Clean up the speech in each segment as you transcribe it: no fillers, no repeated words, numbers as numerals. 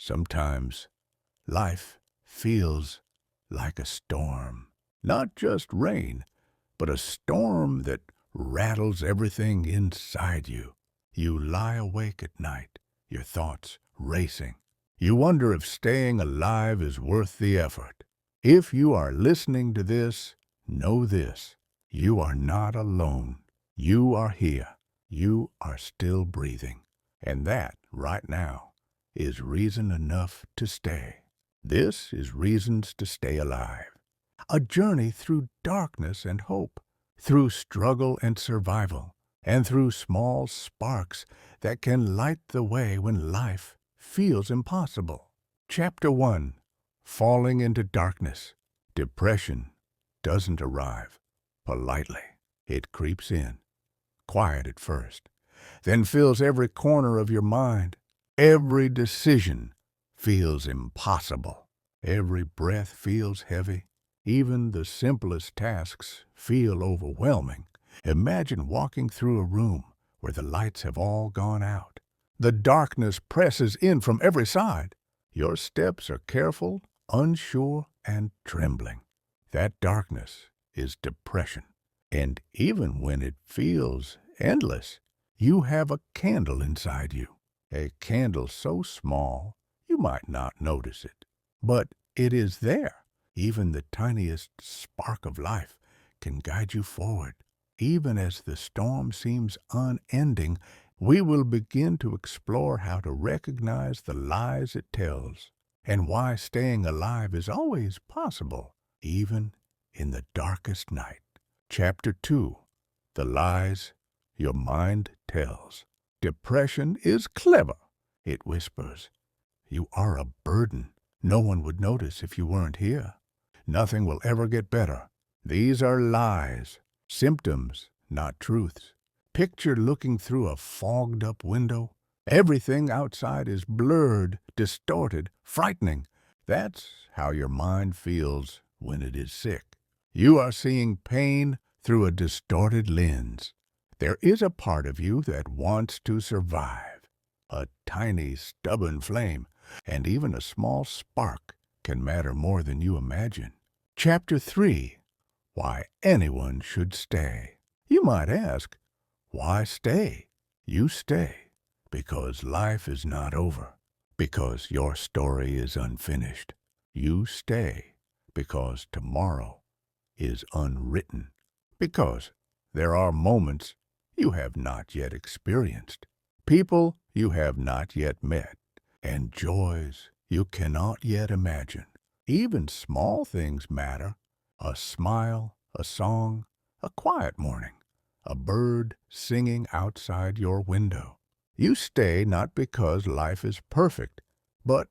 Sometimes life feels like a storm. Not just rain, but a storm that rattles everything inside you. You lie awake at night, your thoughts racing. You wonder if staying alive is worth the effort. If you are listening to this, know this: you are not alone. You are here. You are still breathing. And that, right now, is reason enough to stay. This is Reasons to Stay Alive. A journey through darkness and hope, through struggle and survival, and through small sparks that can light the way when life feels impossible. Chapter 1. Falling into Darkness. Depression doesn't arrive politely. It creeps in, quiet at first, then fills every corner of your mind. Every decision feels impossible. Every breath feels heavy. Even the simplest tasks feel overwhelming. Imagine walking through a room where the lights have all gone out. The darkness presses in from every side. Your steps are careful, unsure, and trembling. That darkness is depression. And even when it feels endless, you have a candle inside you. A candle so small you might not notice it. But it is there. Even the tiniest spark of life can guide you forward. Even as the storm seems unending, we will begin to explore how to recognize the lies it tells and why staying alive is always possible, even in the darkest night. Chapter 2. The Lies Your Mind Tells. Depression is clever. It whispers, "You are a burden. No one would notice if you weren't here. Nothing will ever get better." These are lies, symptoms, not truths. Picture looking through a fogged-up window. Everything outside is blurred, distorted, frightening. That's how your mind feels when it is sick. You are seeing pain through a distorted lens. There is a part of you that wants to survive. A tiny, stubborn flame, and even a small spark can matter more than you imagine. Chapter 3. Why anyone should stay. You might ask, why stay? You stay because life is not over, because your story is unfinished. You stay because tomorrow is unwritten, because there are moments you have not yet experienced, people you have not yet met, and joys you cannot yet imagine. Even small things matter. A smile, a song, a quiet morning, a bird singing outside your window. You stay not because life is perfect, but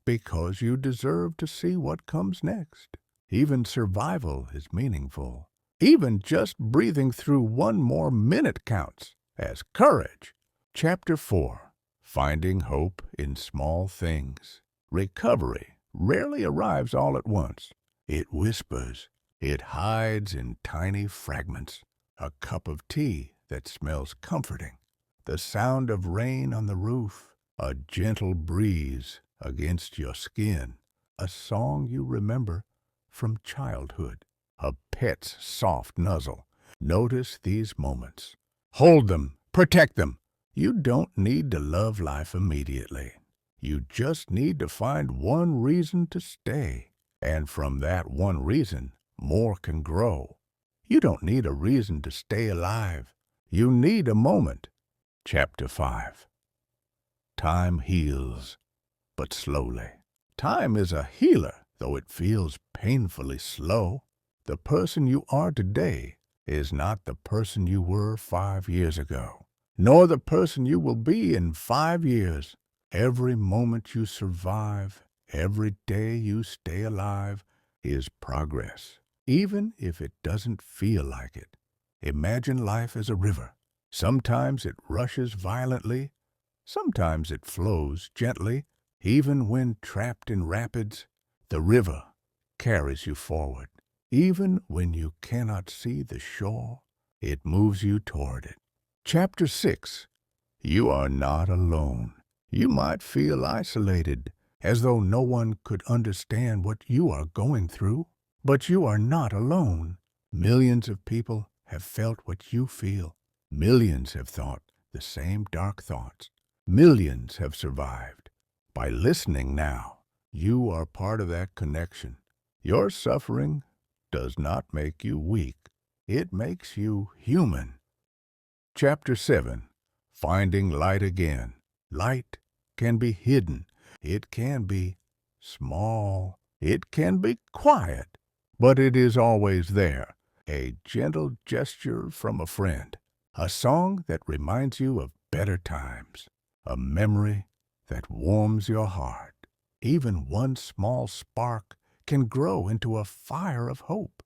because you deserve to see what comes next. Even survival is meaningful. Even just breathing through one more minute counts as courage. Chapter 4. Finding Hope in Small Things. Recovery rarely arrives all at once. It whispers. It hides in tiny fragments. A cup of tea that smells comforting. The sound of rain on the roof. A gentle breeze against your skin. A song you remember from childhood. A pet's soft nuzzle. Notice these moments. Hold them. Protect them. You don't need to love life immediately. You just need to find one reason to stay. And from that one reason, more can grow. You don't need a reason to stay alive. You need a moment. Chapter 5. Time heals, but slowly. Time is a healer, though it feels painfully slow. The person you are today is not the person you were 5 years ago, nor the person you will be in 5 years. Every moment you survive, every day you stay alive, is progress, even if it doesn't feel like it. Imagine life as a river. Sometimes it rushes violently, sometimes it flows gently. Even when trapped in rapids, the river carries you forward. Even when you cannot see the shore, it moves you toward it. Chapter 6. You are not alone. You might feel isolated, as though no one could understand what you are going through. But you are not alone. Millions of people have felt what you feel. Millions have thought the same dark thoughts. Millions have survived. By listening now, you are part of that connection. Your suffering does not make you weak. It makes you human. Chapter 7. Finding Light Again. Light can be hidden. It can be small. It can be quiet. But it is always there. A gentle gesture from a friend. A song that reminds you of better times. A memory that warms your heart. Even one small spark can grow into a fire of hope.